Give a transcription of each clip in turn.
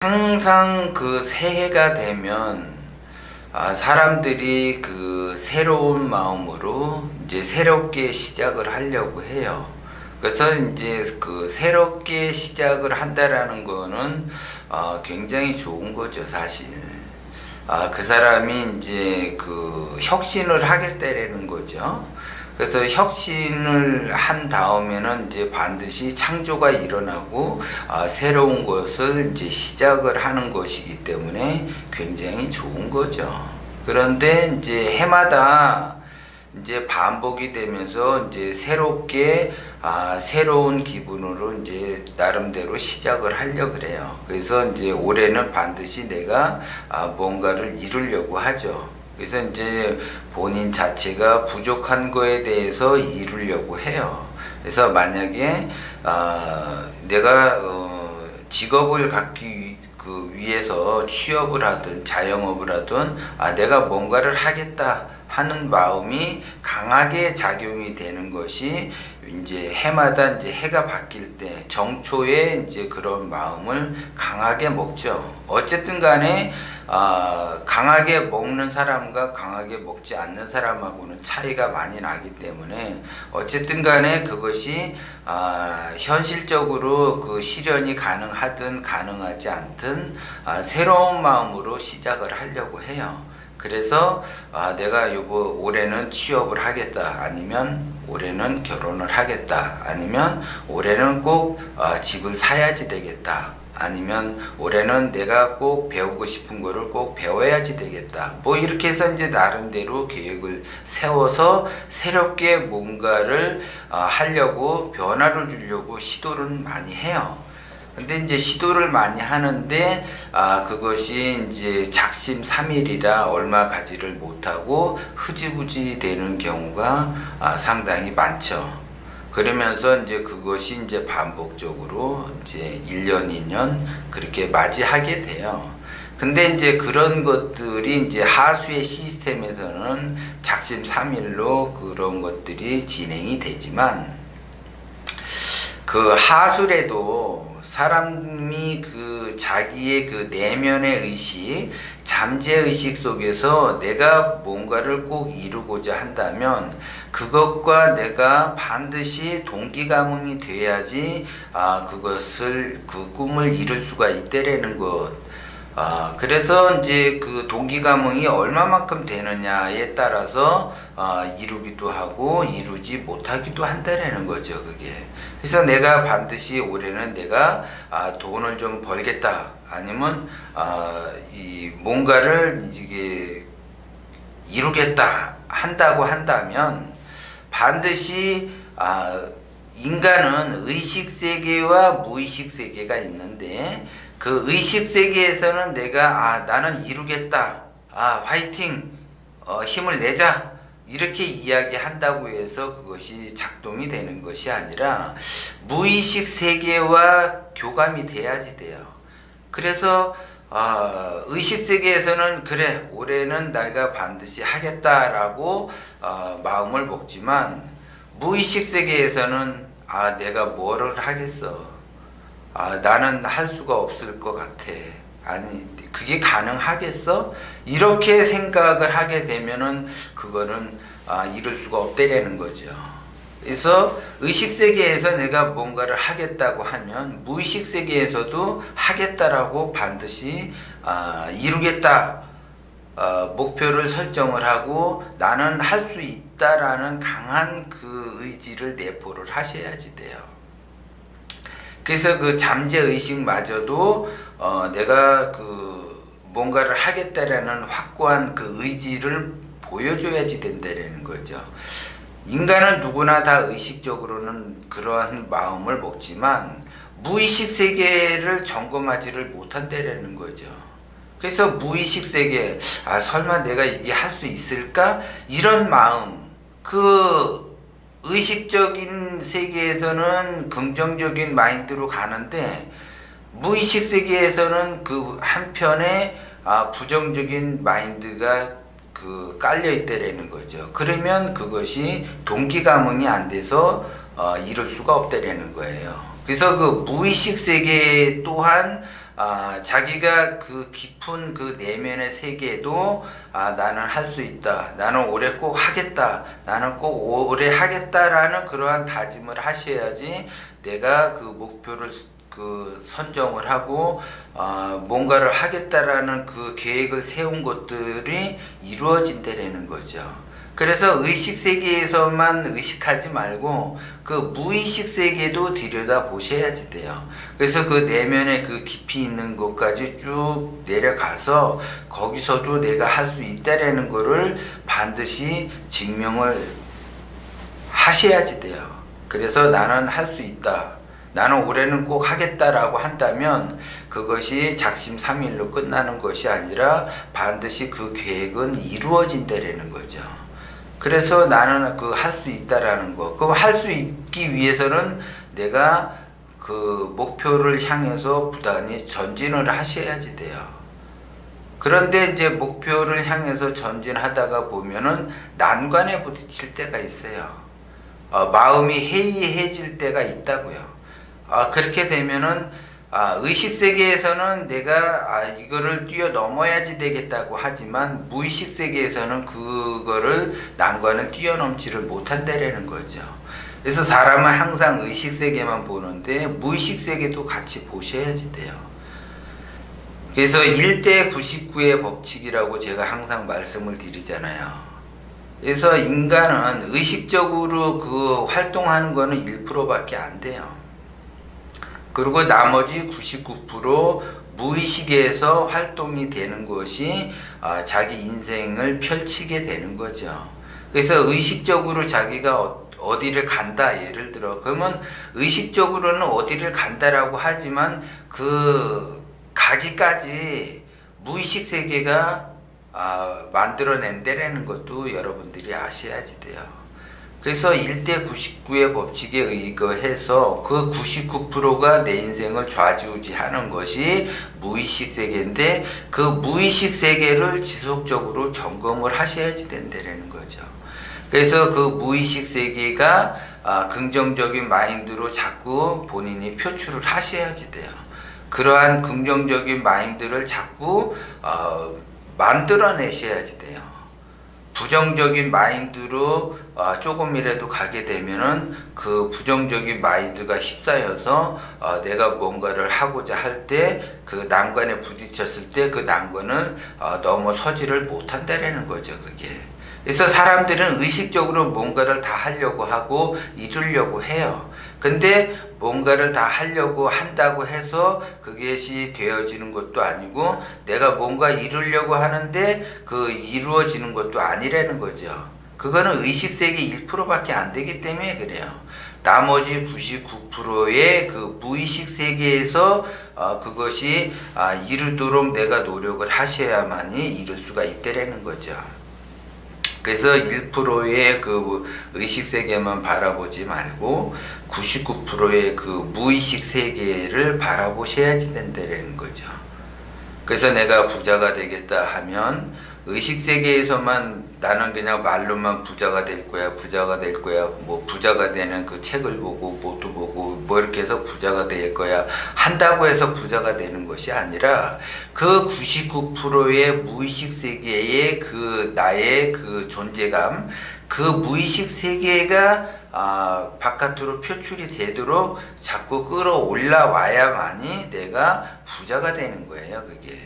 항상 그 새해가 되면 사람들이 그 새로운 마음으로 이제 새롭게 시작을 하려고 해요. 그래서 이제 그 새롭게 시작을 한다라는 거는 굉장히 좋은 거죠, 사실. 그 사람이 이제 그 혁신을 하겠다라는 거죠. 그래서 혁신을 한 다음에는 이제 반드시 창조가 일어나고 새로운 것을 이제 시작을 하는 것이기 때문에 굉장히 좋은 거죠. 그런데 이제 해마다 이제 반복이 되면서 이제 새롭게 새로운 기분으로 이제 나름대로 시작을 하려 그래요. 그래서 이제 올해는 반드시 내가 뭔가를 이루려고 하죠. 그래서 이제 본인 자체가 부족한 거에 대해서 이루려고 해요. 그래서 만약에 내가 직업을 갖기 위해서 취업을 하든 자영업을 하든 내가 뭔가를 하겠다 하는 마음이 강하게 작용이 되는 것이 이제 해마다 이제 해가 바뀔 때 정초에 이제 그런 마음을 강하게 먹죠. 어쨌든 간에 강하게 먹는 사람과 강하게 먹지 않는 사람하고는 차이가 많이 나기 때문에 어쨌든 간에 그것이 현실적으로 그 실현이 가능하든 가능하지 않든 새로운 마음으로 시작을 하려고 해요. 그래서 내가 올해는 취업을 하겠다, 아니면 올해는 결혼을 하겠다, 아니면 올해는 꼭 집을 사야지 되겠다, 아니면 올해는 내가 꼭 배우고 싶은 거를 꼭 배워야지 되겠다, 뭐 이렇게 해서 이제 나름대로 계획을 세워서 새롭게 뭔가를 하려고, 변화를 주려고 시도를 많이 해요. 근데 이제 시도를 많이 하는데 그것이 이제 작심삼일이라 얼마 가지를 못하고 흐지부지 되는 경우가 상당히 많죠. 그러면서 이제 그것이 이제 반복적으로 이제 1년, 2년 그렇게 맞이하게 돼요. 근데 이제 그런 것들이 이제 하수의 시스템에서는 작심삼일로 그런 것들이 진행이 되지만, 그 하술에도 사람이 그 자기의 그 내면의 의식, 잠재의식 속에서 내가 뭔가를 꼭 이루고자 한다면 그것과 내가 반드시 동기감흥이 돼야지 그 꿈을 이룰 수가 있다라는 것. 그래서 이제 그 동기감흥이 얼마만큼 되느냐에 따라서 이루기도 하고 이루지 못하기도 한다라는 거죠, 그게. 그래서 내가 반드시 올해는 내가 돈을 좀 벌겠다, 아니면 이 뭔가를 이게 이루겠다 한다고 한다면 반드시 인간은 의식 세계와 무의식 세계가 있는데, 그 의식 세계에서는 내가 나는 이루겠다, 화이팅, 힘을 내자, 이렇게 이야기한다고 해서 그것이 작동이 되는 것이 아니라 무의식 세계와 교감이 돼야지 돼요. 그래서 의식 세계에서는 그래, 올해는 내가 반드시 하겠다라고 마음을 먹지만, 무의식 세계에서는 내가 뭐를 하겠어, 나는 할 수가 없을 것 같아, 아니 그게 가능하겠어? 이렇게 생각을 하게 되면은 그거는 이룰 수가 없다라는 거죠. 그래서 의식 세계에서 내가 뭔가를 하겠다고 하면 무의식 세계에서도 하겠다라고 반드시 이루겠다, 목표를 설정을 하고 나는 할 수 있다라는 강한 그 의지를 내포를 하셔야지 돼요. 그래서 그 잠재의식마저도 내가 그 뭔가를 하겠다라는 확고한 그 의지를 보여줘야지 된다라는 거죠. 인간은 누구나 다 의식적으로는 그러한 마음을 먹지만 무의식 세계를 점검하지를 못한다라는 거죠. 그래서 무의식 세계, 설마 내가 이게 할 수 있을까? 이런 마음, 그 의식적인 세계에서는 긍정적인 마인드로 가는데, 무의식 세계에서는 그 한편에 부정적인 마인드가 깔려 있다라는 거죠. 그러면 그것이 동기감흥이 안 돼서 이룰 수가 없다라는 거예요. 그래서 그 무의식 세계 또한 자기가 그 깊은 그 내면의 세계에도 나는 할 수 있다. 나는 올해 꼭 하겠다. 나는 꼭 올해 하겠다라는 그러한 다짐을 하셔야지 내가 그 목표를 그 선정을 하고 뭔가를 하겠다라는 그 계획을 세운 것들이 이루어진다라는 거죠. 그래서 의식 세계에서만 의식하지 말고 그 무의식 세계도 들여다 보셔야지 돼요. 그래서 그 내면에 그 깊이 있는 것까지 쭉 내려가서 거기서도 내가 할 수 있다라는 거를 반드시 증명을 하셔야지 돼요. 그래서 나는 할 수 있다. 나는 올해는 꼭 하겠다라고 한다면 그것이 작심삼일로 끝나는 것이 아니라 반드시 그 계획은 이루어진다라는 거죠. 그래서 나는 그 할 수 있다라는 거. 그럼 할 수 있기 위해서는 내가 그 목표를 향해서 부단히 전진을 하셔야지 돼요. 그런데 이제 목표를 향해서 전진하다가 보면은 난관에 부딪힐 때가 있어요. 마음이 해이해질 때가 있다고요. 그렇게 되면은 의식 세계에서는 내가 이거를 뛰어넘어야지 되겠다고 하지만 무의식 세계에서는 그거를 난관을 뛰어넘지를 못한다라는 거죠. 그래서 사람은 항상 의식 세계만 보는데 무의식 세계도 같이 보셔야지 돼요. 그래서 1대 99의 법칙이라고 제가 항상 말씀을 드리잖아요. 그래서 인간은 의식적으로 그 활동하는 거는 1%밖에 안 돼요. 그리고 나머지 99% 무의식에서 활동이 되는 것이 자기 인생을 펼치게 되는 거죠. 그래서 의식적으로 자기가 어디를 간다, 예를 들어 그러면 의식적으로는 어디를 간다라고 하지만 그 가기까지 무의식 세계가 만들어낸다라는 것도 여러분들이 아셔야지 돼요. 그래서 1대 99의 법칙에 의거해서 그 99%가 내 인생을 좌지우지하는 것이 무의식 세계인데 그 무의식 세계를 지속적으로 점검을 하셔야지 된다는 거죠. 그래서 그 무의식 세계가 긍정적인 마인드로 자꾸 본인이 표출을 하셔야지 돼요. 그러한 긍정적인 마인드를 자꾸 만들어내셔야지 돼요. 부정적인 마인드로 조금이라도 가게 되면은 그 부정적인 마인드가 휩싸여서 내가 뭔가를 하고자 할 때 그 난관에 부딪혔을 때 그 난관은 넘어서지를 못한다라는 거죠, 그게. 그래서 사람들은 의식적으로 뭔가를 다 하려고 하고 이루려고 해요. 근데 뭔가를 다 하려고 한다고 해서 그것이 되어지는 것도 아니고 내가 뭔가 이루려고 하는데 그 이루어지는 것도 아니라는 거죠. 그거는 의식세계 1%밖에 안 되기 때문에 그래요. 나머지 99%의 그 무의식 세계에서 그것이 이루도록 내가 노력을 하셔야만이 이룰 수가 있다라는 거죠. 그래서 1%의 그 의식 세계만 바라보지 말고 99%의 그 무의식 세계를 바라보셔야지 된다는 거죠. 그래서 내가 부자가 되겠다 하면 의식 세계에서만 나는 그냥 말로만 부자가 될 거야, 부자가 될 거야, 뭐 부자가 되는 그 책을 보고 뭐도 보고 뭐 이렇게 해서 부자가 될 거야 한다고 해서 부자가 되는 것이 아니라 그 99%의 무의식 세계의 그 나의 그 존재감, 그 무의식 세계가 바깥으로 표출이 되도록 자꾸 끌어올라와야만이 내가 부자가 되는 거예요, 그게.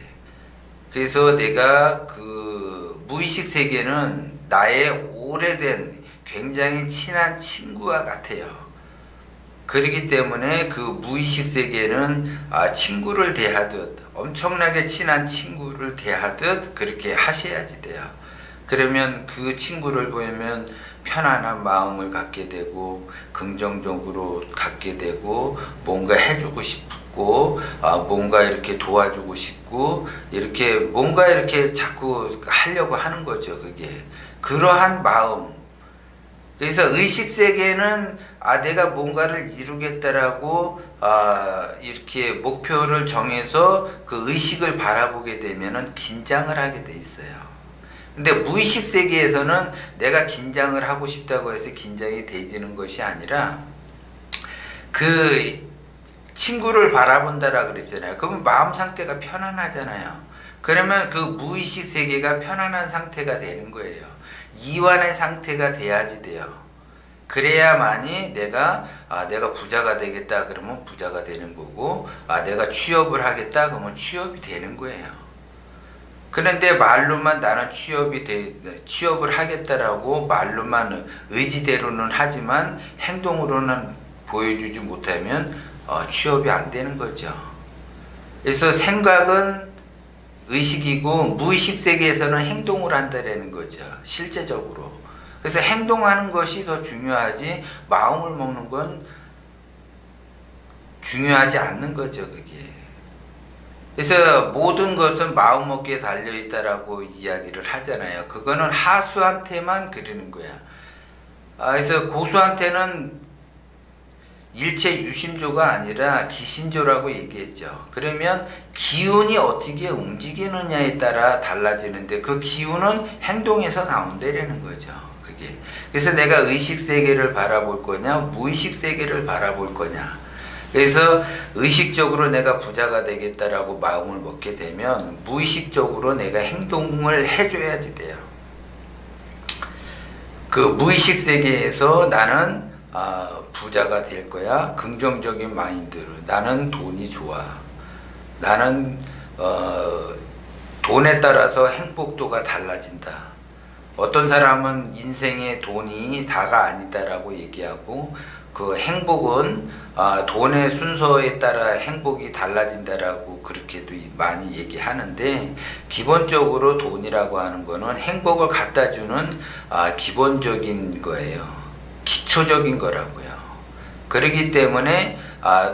그래서 내가 그 무의식 세계는 나의 오래된 굉장히 친한 친구와 같아요. 그렇기 때문에 그 무의식 세계는 친구를 대하듯 엄청나게 친한 친구를 대하듯 그렇게 하셔야지 돼요. 그러면 그 친구를 보면 편안한 마음을 갖게 되고 긍정적으로 갖게 되고 뭔가 해주고 싶고 뭔가 이렇게 도와주고 싶고 이렇게 뭔가 이렇게 자꾸 하려고 하는 거죠. 그게 그러한 마음. 그래서 의식세계는 내가 뭔가를 이루겠다라고 이렇게 목표를 정해서 그 의식을 바라보게 되면은 긴장을 하게 돼 있어요. 근데 무의식 세계에서는 내가 긴장을 하고 싶다고 해서 긴장이 되지는 것이 아니라 그 친구를 바라본다라 그랬잖아요. 그러면 마음 상태가 편안하잖아요. 그러면 그 무의식 세계가 편안한 상태가 되는 거예요. 이완의 상태가 돼야지 돼요. 그래야만이 내가 부자가 되겠다 그러면 부자가 되는 거고, 내가 취업을 하겠다 그러면 취업이 되는 거예요. 그런데 말로만 나는 취업을 하겠다라고 말로만 의지대로는 하지만 행동으로는 보여주지 못하면 취업이 안 되는 거죠. 그래서 생각은 의식이고 무의식 세계에서는 행동을 한다라는 거죠. 실제적으로. 그래서 행동하는 것이 더 중요하지 마음을 먹는 건 중요하지 않는 거죠. 그게. 그래서 모든 것은 마음 먹기에 달려있다라고 이야기를 하잖아요. 그거는 하수한테만 그러는 거야. 그래서 고수한테는 일체 유심조가 아니라 기신조라고 얘기했죠. 그러면 기운이 어떻게 움직이느냐에 따라 달라지는데 그 기운은 행동에서 나온다라는 거죠. 그게. 그래서 내가 의식 세계를 바라볼 거냐, 무의식 세계를 바라볼 거냐. 그래서 의식적으로 내가 부자가 되겠다라고 마음을 먹게 되면 무의식적으로 내가 행동을 해줘야지 돼요. 그 무의식 세계에서 나는 부자가 될 거야. 긍정적인 마인드로. 나는 돈이 좋아. 나는 돈에 따라서 행복도가 달라진다. 어떤 사람은 인생의 돈이 다가 아니다라고 얘기하고 그 행복은 돈의 순서에 따라 행복이 달라진다라고 그렇게도 많이 얘기하는데 기본적으로 돈이라고 하는 거는 행복을 갖다 주는 기본적인 거예요. 기초적인 거라고요. 그렇기 때문에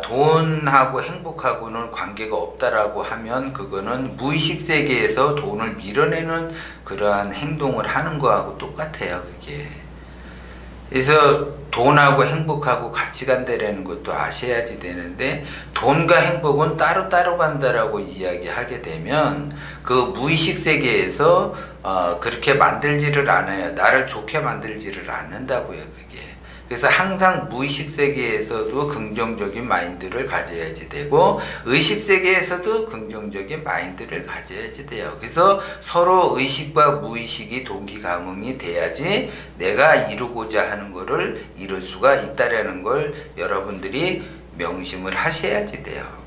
돈하고 행복하고는 관계가 없다라고 하면 그거는 무의식 세계에서 돈을 밀어내는 그러한 행동을 하는 거하고 똑같아요. 그게. 그래서 돈하고 행복하고 같이 간다라는 것도 아셔야지 되는데 돈과 행복은 따로따로 간다라고 이야기하게 되면 그 무의식 세계에서 그렇게 만들지를 않아요. 나를 좋게 만들지를 않는다고요. 그게. 그래서 항상 무의식 세계에서도 긍정적인 마인드를 가져야지 되고 의식 세계에서도 긍정적인 마인드를 가져야지 돼요. 그래서 서로 의식과 무의식이 동기감응이 돼야지 내가 이루고자 하는 것을 이룰 수가 있다라는 걸 여러분들이 명심을 하셔야지 돼요.